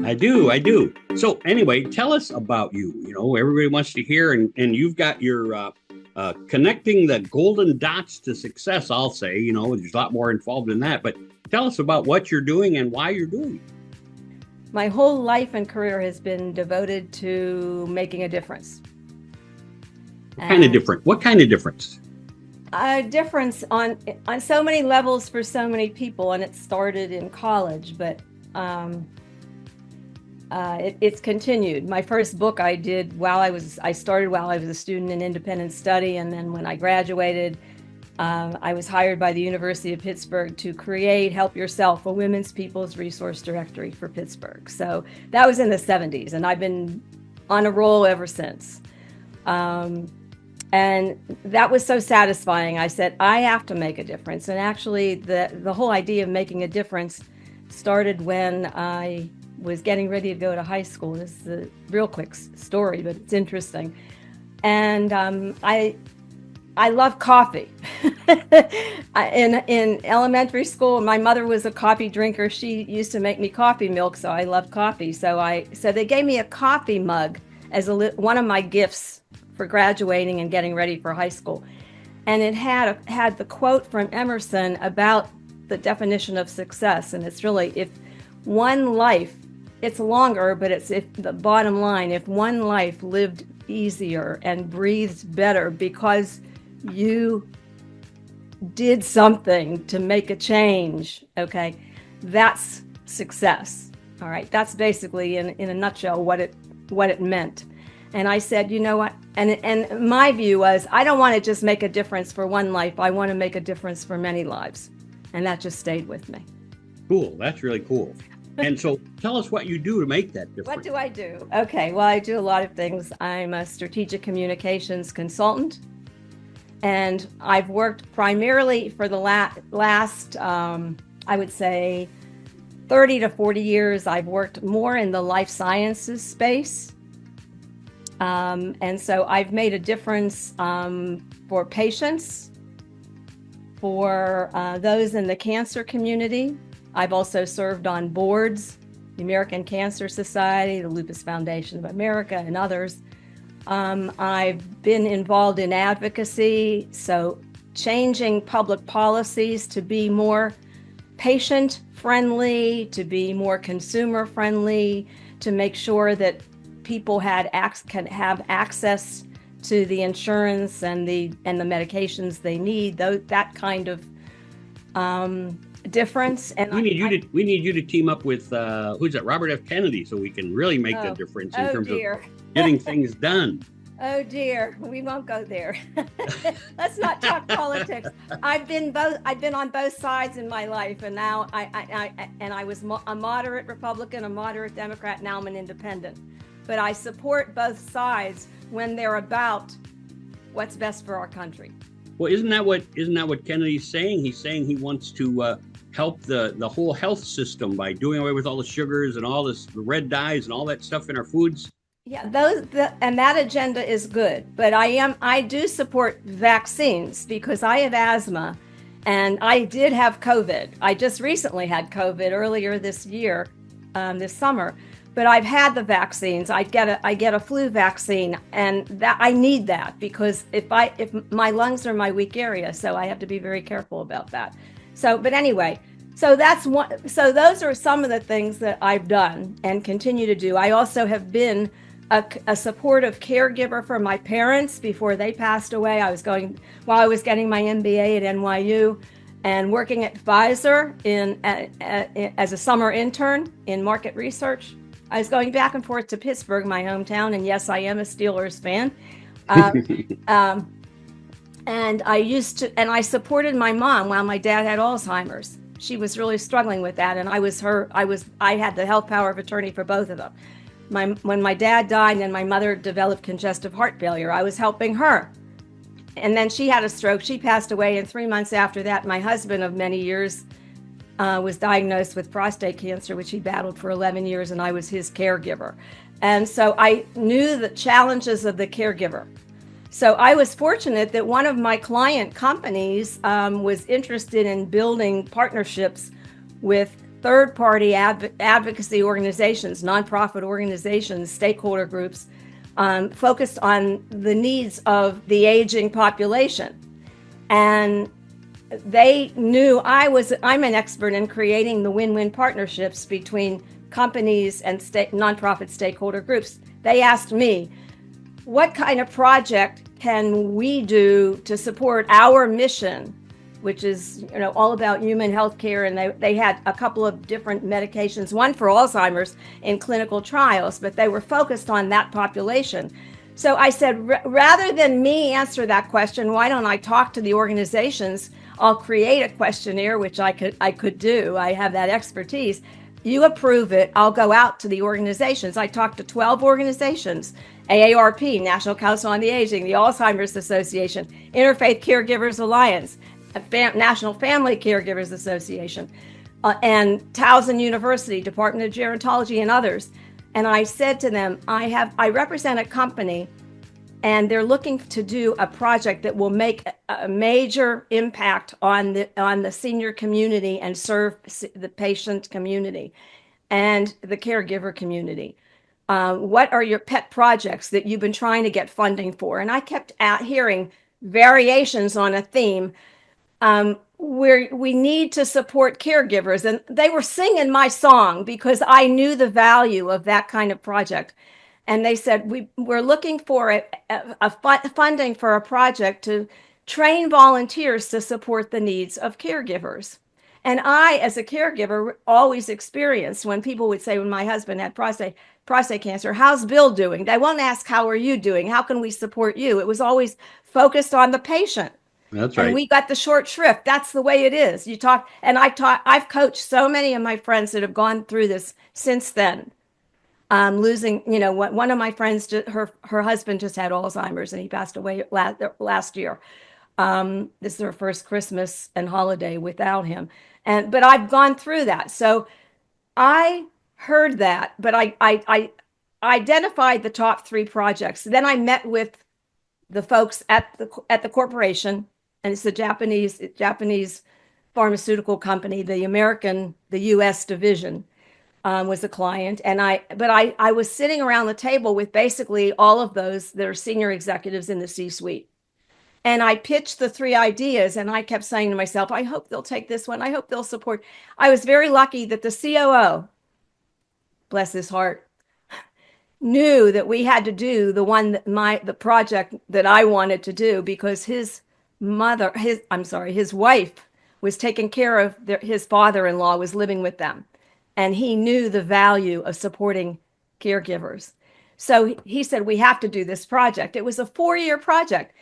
I do. I do. So anyway, tell us about you. You know, everybody wants to hear, and you've got your connecting the golden dots to success. I'll say, you know, there's a lot more involved in that. But tell us about what you're doing and why you're doing it. My whole life and career has been devoted to making a difference. What kind of difference? What kind of difference? A difference on so many levels for so many people, and it started in college, but it's continued. My first book I did I started while I was a student in independent study, and then when I graduated, I was hired by the University of Pittsburgh to create Help Yourself, a women's people's resource directory for Pittsburgh. So that was in the 70s, and I've been on a roll ever since. And that was so satisfying. I said, I have to make a difference. And actually, the whole idea of making a difference started when I was getting ready to go to high school. This is a real quick story, but it's interesting. And I love coffee. In elementary school, my mother was a coffee drinker. She used to make me coffee milk, so I love coffee. So they gave me a coffee mug as one of my gifts for graduating and getting ready for high school. And it had the quote from Emerson about the definition of success. And it's really, if one life, it's longer, but it's if the bottom line, if one life lived easier and breathed better because you did something to make a change, okay, that's success. All right, that's basically in a nutshell what it meant. And I said, you know what? And my view was, I don't want to just make a difference for one life. I want to make a difference for many lives. And that just stayed with me. Cool. That's really cool. And so tell us what you do to make that difference. What do I do? Okay, well, I do a lot of things. I'm a strategic communications consultant. And I've worked primarily for the last, I would say, 30 to 40 years. I've worked more in the life sciences space. And so I've made a difference for patients, for those in the cancer community. I've also served on boards, the American Cancer Society, the Lupus Foundation of America, and others. I've been involved in advocacy, so changing public policies to be more patient-friendly, to be more consumer-friendly, to make sure that people can have access to the insurance and the medications they need. That kind of difference. And we need you to team up with who's that? Robert F. Kennedy, so we can really make a difference in terms of getting things done. Oh dear, we won't go there. Let's not talk politics. I've been on both sides in my life, and now I was a moderate Republican, a moderate Democrat. Now I'm an independent. But I support both sides when they're about what's best for our country. Well, isn't that what Kennedy's saying? He's saying he wants to help the whole health system by doing away with all the sugars and all the red dyes and all that stuff in our foods. Yeah, and that agenda is good. But I do support vaccines because I have asthma, and I did have COVID. I just recently had COVID earlier this year, this summer. But I've had the vaccines. I get a flu vaccine, and that I need that because if my lungs are my weak area, so I have to be very careful about that. So, but anyway, so that's one. So those are some of the things that I've done and continue to do. I also have been a supportive caregiver for my parents before they passed away. While I was getting my MBA at NYU and working at Pfizer as a summer intern in market research. I was going back and forth to Pittsburgh, my hometown, and yes, I am a Steelers fan. And I supported my mom while my dad had Alzheimer's. She was really struggling with that, and I had the health power of attorney for both of them. When my dad died and my mother developed congestive heart failure, I was helping her. And then she had a stroke. She passed away, and 3 months after that, my husband of many years was diagnosed with prostate cancer, which he battled for 11 years, and I was his caregiver. And so I knew the challenges of the caregiver. So I was fortunate that one of my client companies was interested in building partnerships with third-party advocacy organizations, nonprofit organizations, stakeholder groups, focused on the needs of the aging population. And they knew I'm an expert in creating the win-win partnerships between companies and nonprofit stakeholder groups. They asked me, what kind of project can we do to support our mission, which is, all about human health care. And they had a couple of different medications, one for Alzheimer's in clinical trials, but they were focused on that population. So I said, rather than me answer that question, why don't I talk to the organizations? I'll create a questionnaire, which I could do. I have that expertise. You approve it, I'll go out to the organizations. I talked to 12 organizations: AARP, National Council on the Aging, the Alzheimer's Association, Interfaith Caregivers Alliance, National Family Caregivers Association, and Towson University, Department of Gerontology, and others. And I said to them, I represent a company, and they're looking to do a project that will make a major impact on the senior community and serve the patient community and the caregiver community. What are your pet projects that you've been trying to get funding for? And I kept hearing variations on a theme where we need to support caregivers. And they were singing my song because I knew the value of that kind of project. And they said, we're looking for funding for a project to train volunteers to support the needs of caregivers. And I, as a caregiver, always experienced when people would say, when my husband had prostate cancer, how's Bill doing? They won't ask, how are you doing? How can we support you? It was always focused on the patient. That's And right. we got the short shrift. That's the way it is. I've coached so many of my friends that have gone through this since then. Losing, one of my friends, her husband just had Alzheimer's and he passed away last year. This is her first Christmas and holiday without him. But I've gone through that. So I heard that, but I identified the top 3 projects. Then I met with the folks at the corporation, and it's the Japanese pharmaceutical company. The U.S. division was a client, and I was sitting around the table with basically all of those that are senior executives in the C-suite. And I pitched the 3 ideas, and I kept saying to myself, I hope they'll take this one. I hope they'll support. I was very lucky that the COO, bless his heart, knew that we had to do the project that I wanted to do, because his wife was taking care of his father-in-law was living with them, and he knew the value of supporting caregivers. So he said, we have to do this project. It was a 4-year project.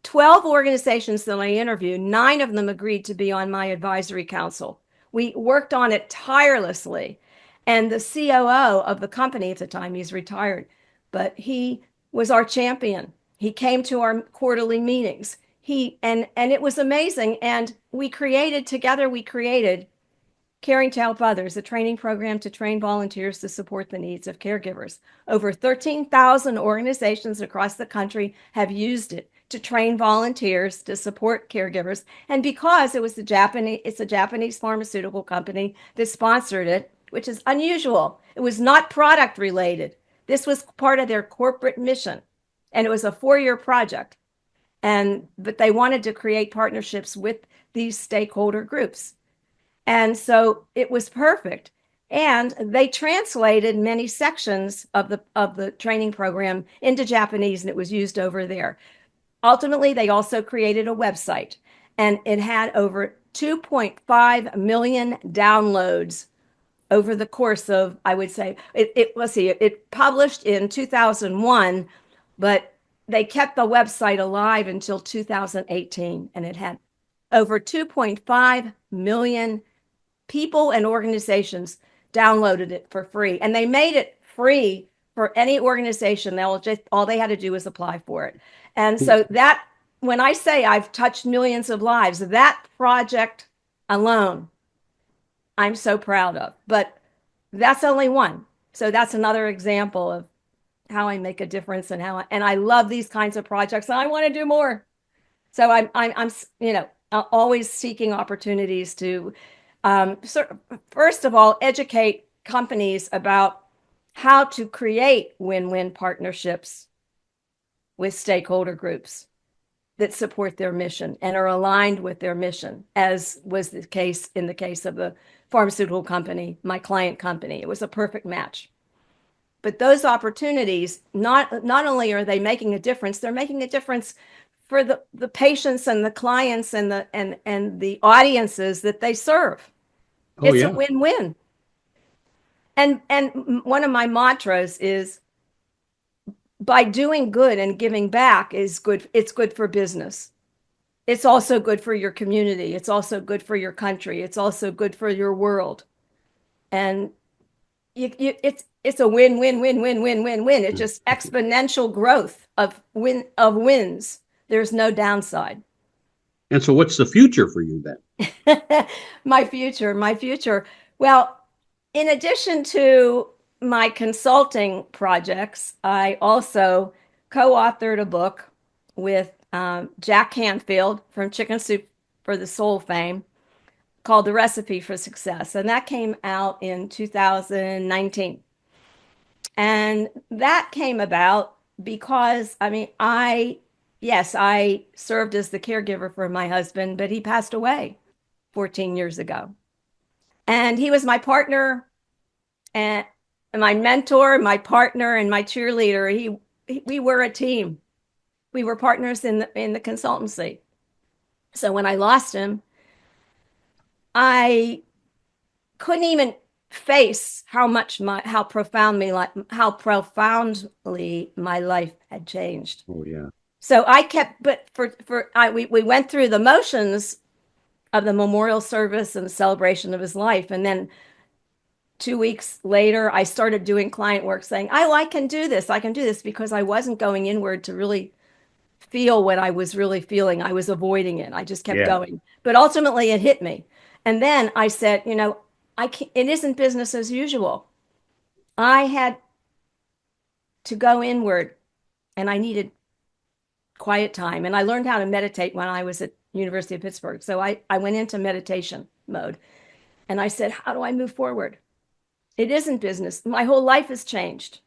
12 organizations that I interviewed, 9 of them agreed to be on my advisory council. We worked on it tirelessly. And the COO of the company at the time, he's retired, but he was our champion. He came to our quarterly meetings. And it was amazing. And we created Caring to Help Others, a training program to train volunteers to support the needs of caregivers. Over 13,000 organizations across the country have used it to train volunteers to support caregivers. And because it's a Japanese pharmaceutical company that sponsored it, which is unusual. It was not product related. This was part of their corporate mission. And it was a 4-year project. But they wanted to create partnerships with these stakeholder groups. And so it was perfect. And they translated many sections of the training program into Japanese, and it was used over there. Ultimately, they also created a website, and it had over 2.5 million downloads over the course of, I would say, it published in 2001, but they kept the website alive until 2018, and it had over 2.5 million people and organizations downloaded it for free. And they made it free for any organization. All they had to do was apply for it. And so when I say I've touched millions of lives, that project alone, I'm so proud of. But that's only one. So that's another example of how I make a difference, and I love these kinds of projects, and I want to do more. So I'm always seeking opportunities to So first of all, educate companies about how to create win-win partnerships with stakeholder groups that support their mission and are aligned with their mission, as was the case in the case of the pharmaceutical company, my client company. It was a perfect match. But those opportunities, not only are they making a difference, they're making a difference for the patients and the clients and the audiences that they serve. Oh It's a yeah. win-win. And one of my mantras is by doing good and giving back is good. It's good for business. It's also good for your community. It's also good for your country. It's also good for your world. And it's a win, win, win, win, win, win, win. It's just exponential growth of wins. There's no downside. And so, what's the future for you then? My future. Well, in addition to my consulting projects, I also co-authored a book with Jack Canfield from Chicken Soup for the Soul fame called The Recipe for Success. And that came out in 2019. And that came about because, yes, I served as the caregiver for my husband, but he passed away 14 years ago. And he was my partner and my mentor, my partner, and my cheerleader. We were a team. We were partners in the consultancy. So when I lost him, I couldn't even face how profoundly my life had changed. Oh yeah. So I kept, but we went through the motions of the memorial service and the celebration of his life, and then 2 weeks later, I started doing client work saying, oh, I can do this. I can do this because I wasn't going inward to really feel what I was really feeling. I was avoiding it. I just kept Yeah. going. But ultimately, it hit me. And then I said, it isn't business as usual. I had to go inward and I needed quiet time. And I learned how to meditate when I was at University of Pittsburgh. So I went into meditation mode and I said, how do I move forward? It isn't business. My whole life has changed.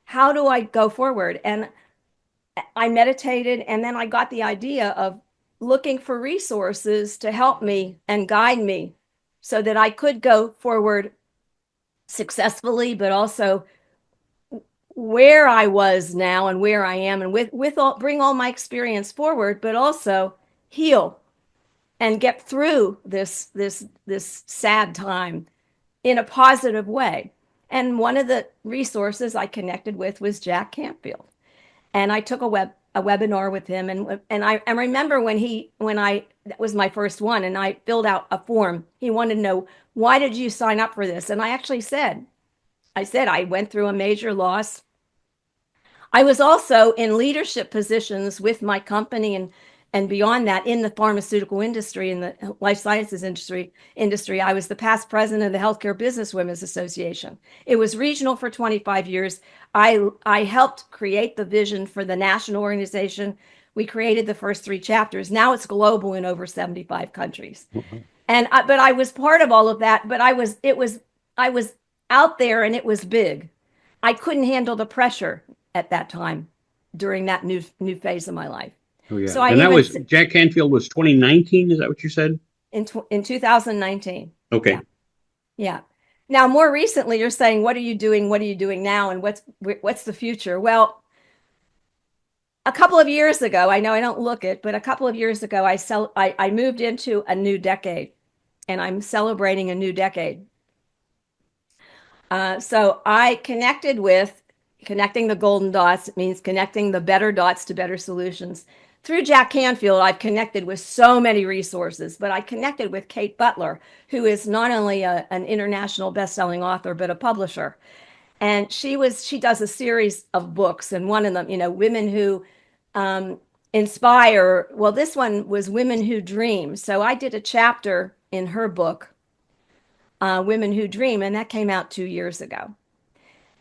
How do I go forward? And I meditated, and then I got the idea of looking for resources to help me and guide me so that I could go forward successfully, but also where I was now and where I am, and bring all my experience forward, but also heal and get through this sad time in a positive way. And one of the resources I connected with was Jack Canfield. And I took a webinar with him, and I remember that was my first one, and I filled out a form. He wanted to know, why did you sign up for this? And I actually said I went through a major loss. I was also in leadership positions with my company and beyond that in the pharmaceutical industry, in the life sciences industry. I was the past president of the Healthcare Business Women's Association. It was regional for 25 years. I helped create the vision for the national organization. We created the first 3 chapters. Now it's global in over 75 countries. But I was part of all of that, but I was out there and it was big. I couldn't handle the pressure at that time during that new phase of my life. Oh yeah. So I And that even was Jack Canfield was 2019. Is that what you said? in 2019. Okay. Yeah. Yeah. Now, more recently, you're saying, what are you doing? What are you doing now? And what's the future? Well, a couple of years ago, I know I don't look it, but a couple of years ago, I moved into a new decade, and I'm celebrating a new decade. So I connecting the golden dots. It means connecting the better dots to better solutions. Through Jack Canfield, I've connected with so many resources, but I connected with Kate Butler, who is not only an international best-selling author, but a publisher. And she does a series of books, and one of them, women who inspire. Well, this one was Women Who Dream. So I did a chapter in her book, Women Who Dream, and that came out 2 years ago.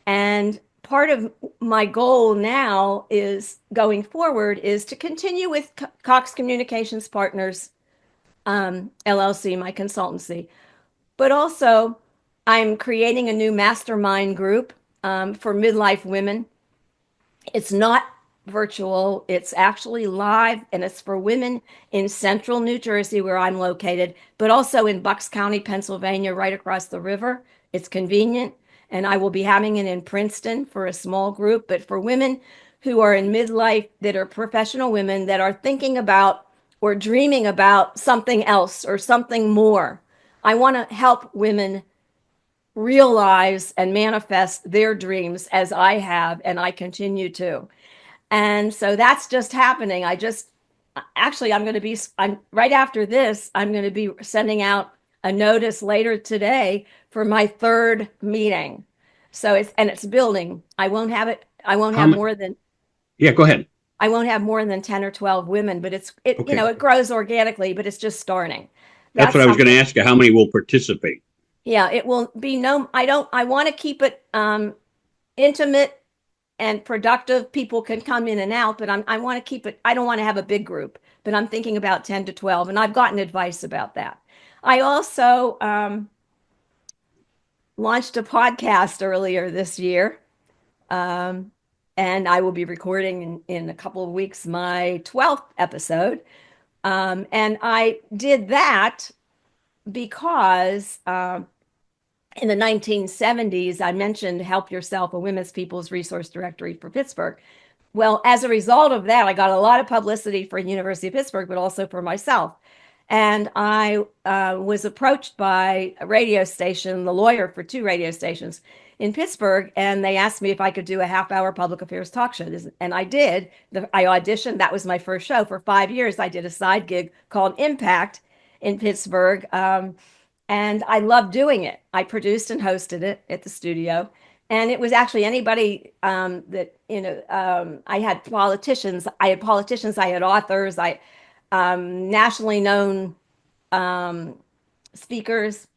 And part of my goal now is going forward is to continue with Cox Communications Partners, LLC, my consultancy, But also, I'm creating a new mastermind group for midlife women. It's not virtual, it's actually live, and it's for women in central New Jersey, where I'm located, but also in Bucks County, Pennsylvania, right across the river. It's convenient. And I will be having it in Princeton for a small group, but for women who are in midlife, that are professional women that are thinking about or dreaming about something else or something more. I want to help women realize and manifest their dreams as I have, and I continue to. And so that's just happening. I'm going to be, I'm right after this, I'm going to be sending out a notice later today for my third meeting. So it's building. I won't How have many? more than, Yeah, go ahead. I won't have more than 10 or 12 women, but Okay. it grows organically, but it's just starting. That's That's what I was going to something. ask you. How many will participate? Yeah, it will be no, I want to keep it intimate and productive. People can come in and out, but I want to keep it, I don't want to have a big group, but I'm thinking about 10 to 12, and I've gotten advice about that. I also launched a podcast earlier this year, um, and I will be recording in a couple of weeks my 12th episode. And I did that because in the 1970s, I mentioned Help Yourself, a women's people's resource directory for Pittsburgh. Well, as a result of that, I got a lot of publicity for University of Pittsburgh, but also for myself. And I was approached by a radio station, the lawyer for two radio stations in Pittsburgh, and they asked me if I could do a half-hour public affairs talk show. And I did. I auditioned. That was my first show. For 5 years, I did a side gig called Impact in Pittsburgh. And I loved doing it. I produced and hosted it at the studio. And it was actually anybody I had politicians, I had authors, I nationally known speakers.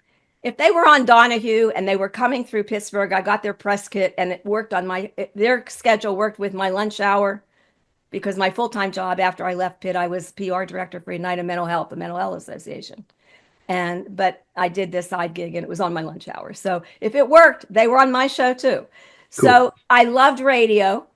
If they were on Donahue and they were coming through Pittsburgh, I got their press kit, and it worked on their schedule worked with my lunch hour, because my full-time job after I left Pitt, I was PR director for United Mental Health, the Mental Health Association. But I did this side gig and it was on my lunch hour. So if it worked, they were on my show too. Cool. So I loved radio.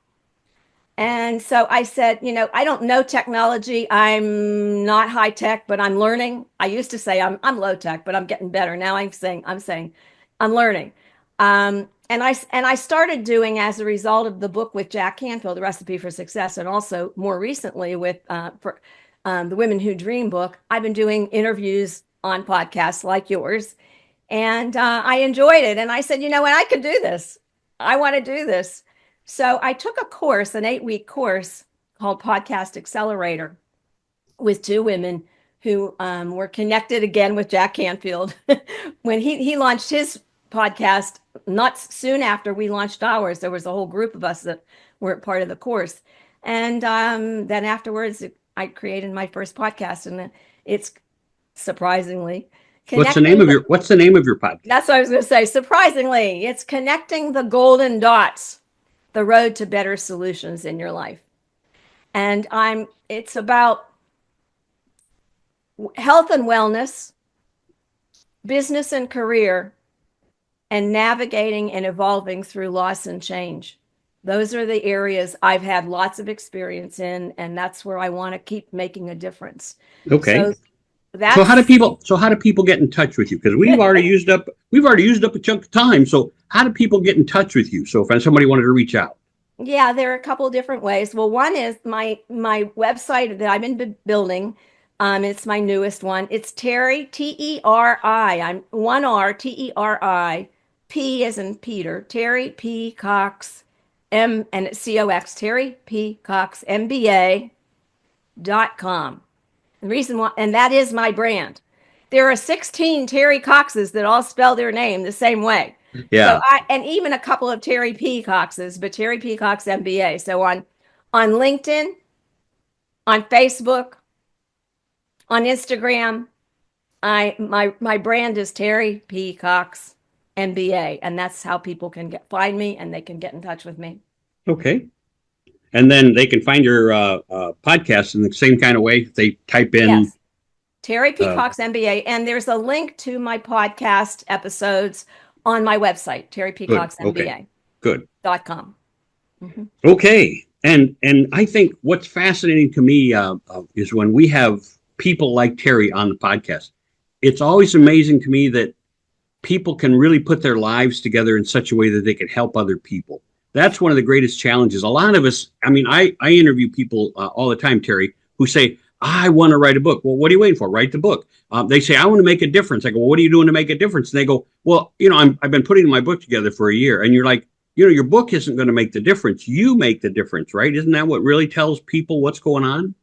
And so I said, I don't know technology. I'm not high tech, but I'm learning. I used to say I'm low tech, but I'm getting better. Now I'm saying I'm learning. And I started doing, as a result of the book with Jack Canfield, The Recipe for Success, and also more recently with for the Women Who Dream book. I've been doing interviews on podcasts like yours, and I enjoyed it. And I said, you know what, I could do this. I want to do this. So I took a course, an 8-week course called Podcast Accelerator, with two women who were connected again with Jack Canfield when he launched his podcast. Not soon after we launched ours, there was a whole group of us that were part of the course. And then afterwards, I created my first podcast, and it's surprisingly What's the name connecting of your podcast? that's what I was going to say. Surprisingly, it's connecting the golden dots, the road to better solutions in your life. And it's about health and wellness, business and career, and navigating and evolving through loss and change. Those are the areas I've had lots of experience in, and that's where I want to keep making a difference. Okay. So So that's how do people get in touch with you? Because we've already used up a chunk of time. So how do people get in touch with you? So if somebody wanted to reach out. Yeah, there are a couple of different ways. Well, one is my website that I've been building. It's my newest one. It's Teri, Teri. I'm one R, Teri. P as in Peter. Teri P Cox and it's COX. Teri P Cox MBA.com. The reason why, and that is my brand. There are 16 Teri Coxes that all spell their name the same way. Yeah. And even a couple of Teri P Coxes, but Teri P Cox MBA. So on LinkedIn, on Facebook, on Instagram, my brand is Teri P Cox MBA, and that's how people can find me, and they can get in touch with me. Okay. And then they can find your podcast in the same kind of way. They type in. Yes. Teri P. Cox, MBA. And there's a link to my podcast episodes on my website, Good. Okay. Good. teripcoxmba.com. Mm-hmm. Okay. And I think what's fascinating to me is when we have people like Teri on the podcast. It's always amazing to me that people can really put their lives together in such a way that they can help other people. That's one of the greatest challenges. A lot of us, I mean, I interview people all the time, Teri, who say, I want to write a book. Well, what are you waiting for? Write the book. They say, I want to make a difference. I go, well, what are you doing to make a difference? And they go, well, I've been putting my book together for a year. And you're like, your book isn't going to make the difference. You make the difference, right? Isn't that what really tells people what's going on?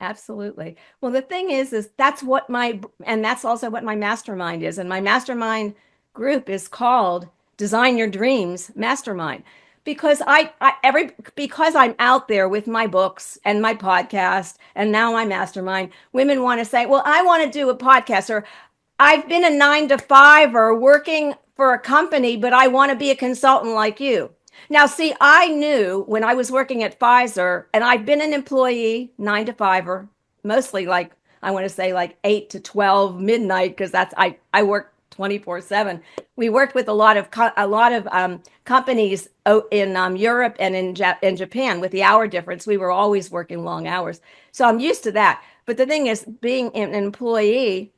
Absolutely. Well, the thing is that's also what my mastermind is. And my mastermind group is called Design Your Dreams Mastermind, because because I'm out there with my books and my podcast and now my mastermind, women want to say, well, I want to do a podcast, or I've been a 9-to-5 or working for a company, but I want to be a consultant like you. Now, see, I knew when I was working at Pfizer, and I've been an employee 9-to-5, mostly like, I want to say like 8 to 12 midnight, because I work 24/7. We worked with a lot of companies in Europe and in Japan with the hour difference. We were always working long hours. So I'm used to that. But the thing is, being an employee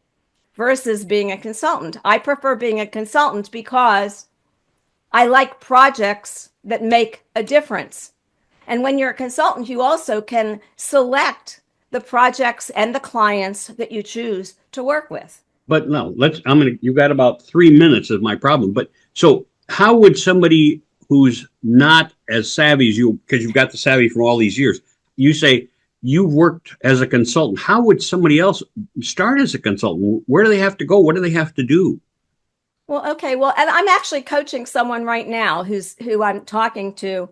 versus being a consultant, I prefer being a consultant because I like projects that make a difference. And when you're a consultant, you also can select the projects and the clients that you choose to work with. But no, you've got about 3 minutes of my problem. But so how would somebody who's not as savvy as you, because you've got the savvy from all these years, you say you've worked as a consultant. How would somebody else start as a consultant? Where do they have to go? What do they have to do? Well, okay. Well, and I'm actually coaching someone right now who I'm talking to,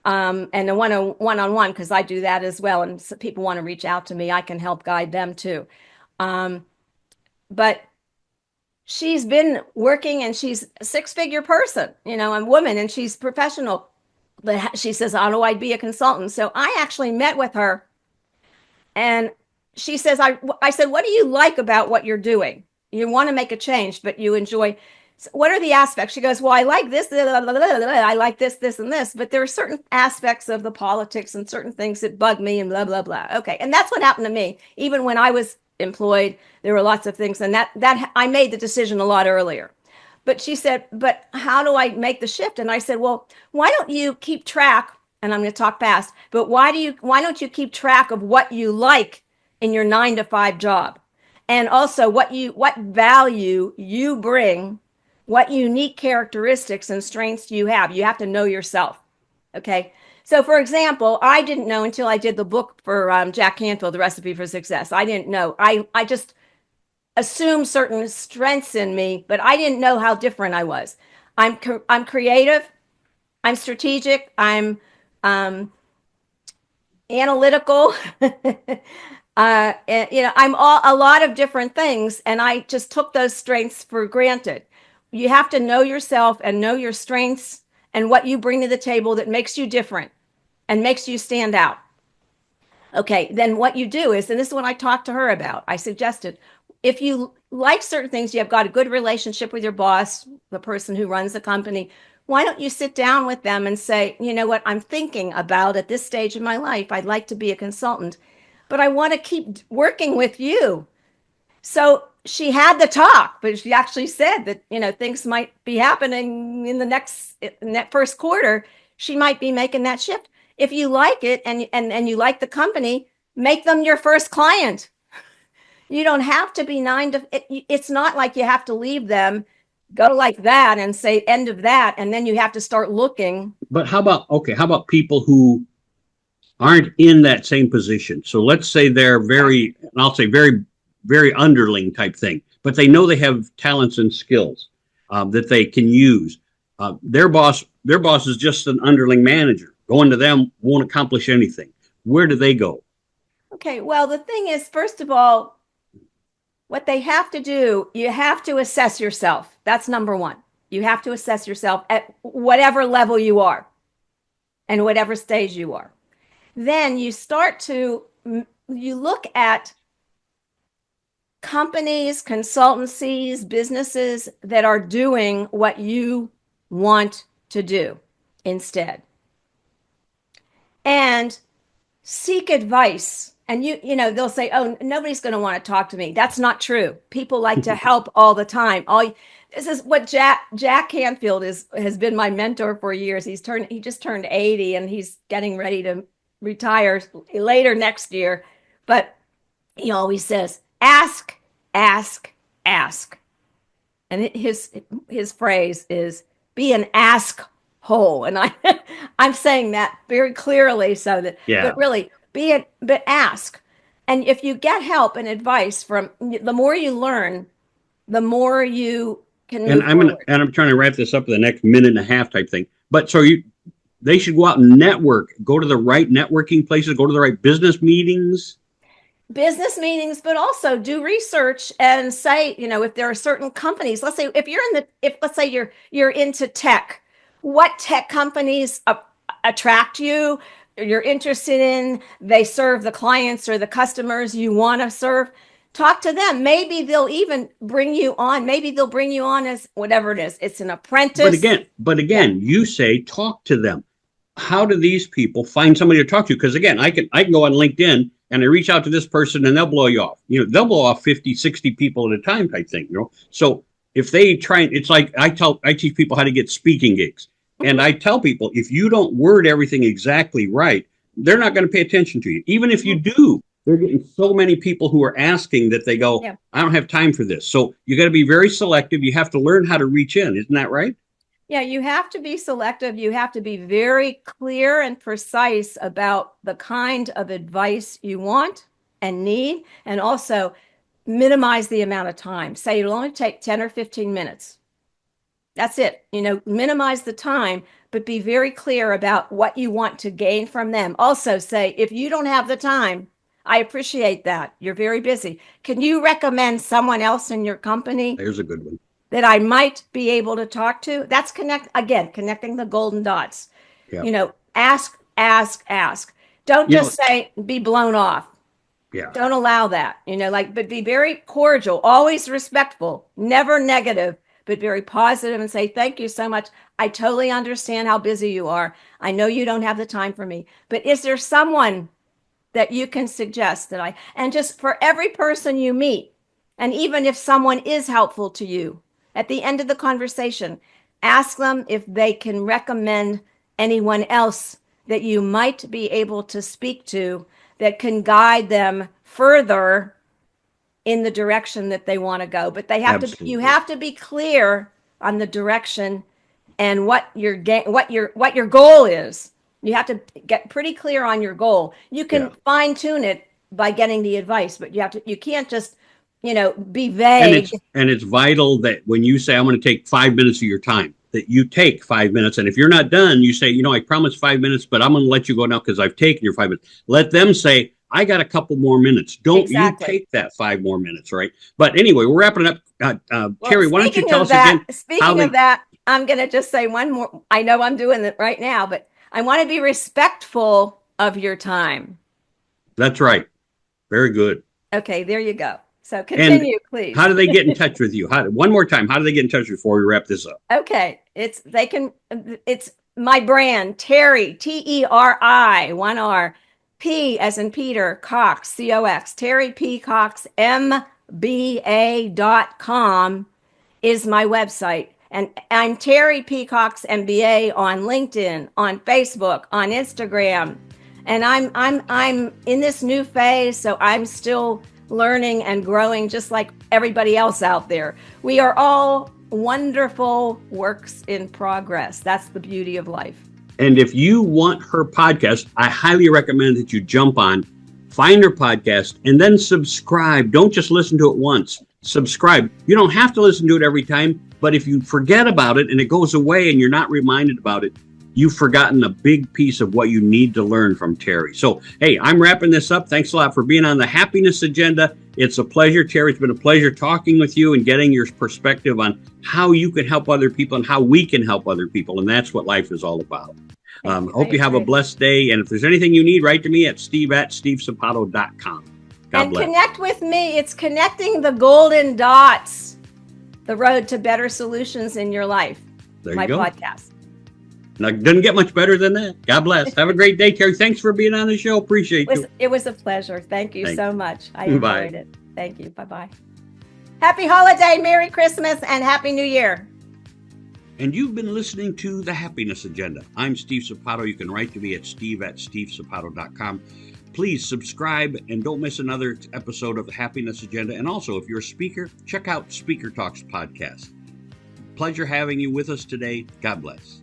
and a one-on-one, because I do that as well. And so people want to reach out to me, I can help guide them too. But she's been working, and she's a 6-figure person, a woman, and she's professional. But she says, how do I be a consultant? So I actually met with her, and she says, I said, what do you like about what you're doing? You want to make a change, but you enjoy. What are the aspects? She goes, well, I like this, I like this, this, and this, but there are certain aspects of the politics and certain things that bug me and blah, blah, blah. Okay. And that's what happened to me. Even when I was employed, there were lots of things, and that I made the decision a lot earlier. But she said, but how do I make the shift? And I said, well, why don't you keep track? And I'm going to talk fast, but why don't you keep track of what you like in your 9-to-5 job? And also what value you bring, what unique characteristics and strengths you have. You have to know yourself. Okay. So for example, I didn't know until I did the book for Jack Canfield, The Recipe for Success. I didn't know. I just assumed certain strengths in me, but I didn't know how different I was. I'm creative. I'm strategic. I'm analytical. I'm a lot of different things, and I just took those strengths for granted. You have to know yourself and know your strengths and what you bring to the table that makes you different and makes you stand out. Okay, then what you do is, and this is what I talked to her about, I suggested, if you like certain things, you have got a good relationship with your boss, the person who runs the company, why don't you sit down with them and say, you know what, I'm thinking about at this stage of my life, I'd like to be a consultant, but I want to keep working with you. So she had the talk, but she actually said that, things might be happening in that first quarter. She might be making that shift. If you like it and you like the company, make them your first client. You don't have to be it's not like you have to leave them, go like that and say end of that, and then you have to start looking. But how about people who aren't in that same position? So let's say they're very, and I'll say very, very underling type thing, but they know they have talents and skills that they can use. Their boss is just an underling manager. Going to them won't accomplish anything. Where do they go? Okay, well, the thing is, first of all, what they have to do, you have to assess yourself. That's number one. You have to assess yourself at whatever level you are and whatever stage you are. Then you look at companies, consultancies, businesses that are doing what you want to do instead. And seek advice. And they'll say, "Oh, nobody's going to want to talk to me." That's not true. People like to help all the time. This is what Jack Canfield has been my mentor for years. He just turned 80 and he's getting ready to retire later next year. But he always says, "Ask, ask, ask." And his phrase is, "Be an ask-hole." And I'm saying that very clearly, so that, but really but ask. And if you get help and advice the more you learn, the more you can move forward. I'm trying to wrap this up in the next minute and a half type thing. But so they should go out and network, go to the right networking places, go to the right business meetings, but also do research and say, if there are certain companies, let's say let's say you're into tech, what tech companies attract you, you're interested in, they serve the clients or the customers you want to serve. Talk to them. Maybe they'll even bring you on. Maybe they'll bring you on as whatever it is. It's an apprentice. But again, you say talk to them. How do these people find somebody to talk to? Because again, I can go on LinkedIn and I reach out to this person and they'll blow you off. They'll blow off 50, 60 people at a time type thing. So if they try, it's like I teach people how to get speaking gigs. And I tell people, if you don't word everything exactly right, they're not going to pay attention to you. Even if you do, they're getting so many people who are asking that they go, "I don't have time for this." So you got to be very selective. You have to learn how to reach in. Isn't that right? Yeah, you have to be selective. You have to be very clear and precise about the kind of advice you want and need, and also minimize the amount of time. Say it'll only take 10 or 15 minutes. That's it. Minimize the time, but be very clear about what you want to gain from them. Also say, if you don't have the time, I appreciate that. You're very busy. Can you recommend someone else in your company? There's a good one. That I might be able to talk to? That's connecting the golden dots. Yeah. Ask, ask, ask. Don't just say, be blown off. Yeah. Don't allow that. But be very cordial, always respectful, never negative, but very positive, and say, "Thank you so much. I totally understand how busy you are. I know you don't have the time for me, but is there someone that you can suggest and just for every person you meet, and even if someone is helpful to you, at the end of the conversation, ask them if they can recommend anyone else that you might be able to speak to that can guide them further in the direction that they want to go. But you have to be clear on the direction and what your goal is. You have to get pretty clear on your goal. You can fine tune it by getting the advice, but you can't just, be vague. And it's vital that when you say, "I'm going to take 5 minutes of your time," that you take 5 minutes. And if you're not done, you say, "I promised 5 minutes, but I'm going to let you go now because I've taken your 5 minutes." Let them say, "I got a couple more minutes." Don't you take that 5 more minutes, right? But anyway, we're wrapping up. Teri, why don't you tell us again? Speaking of that, I'm going to just say one more. I know I'm doing it right now, but I want to be respectful of your time. That's right. Very good. Okay, there you go. So continue, please. How do they get in touch with you? One more time, how do they get in touch before we wrap this up? Okay, it's my brand, Teri, Teri, 1 R, P as in Peter, Cox, COX, Teri P Cox, MBA.com is my website. And I'm Teri P Cox MBA on LinkedIn, on Facebook, on Instagram. And I'm in this new phase, so I'm still learning and growing just like everybody else out there. We are all wonderful works in progress. That's the beauty of life. And if you want her podcast, I highly recommend that you jump on, find her podcast, and then subscribe. Don't just listen to it once. Subscribe. You don't have to listen to it every time, but if you forget about it and it goes away and you're not reminded about it, you've forgotten a big piece of what you need to learn from Teri. So, hey, I'm wrapping this up. Thanks a lot for being on the happiness agenda. It's a pleasure, Teri. It's been a pleasure talking with you and getting your perspective on how you can help other people and how we can help other people. And that's what life is all about. Hope you have a blessed day. And if there's anything you need, write to me at steve@stevesapato.com. God bless. Connect with me. It's connecting the golden dots, the road to better solutions in your life. There you my go. podcast. Now, doesn't get much better than that. God bless. Have a great day, Teri. Thanks for being on the show. Appreciate you. It was a pleasure. Thank you so much. I Bye. enjoyed it. Thank you. Bye-bye. Happy holiday, Merry Christmas, and Happy New Year. And you've been listening to The Happiness Agenda. I'm Steve Sapato. You can write to me at steve@stevesapato.com. Please subscribe and don't miss another episode of The Happiness Agenda. And also, if you're a speaker, check out Speaker Talks podcast. Pleasure having you with us today. God bless.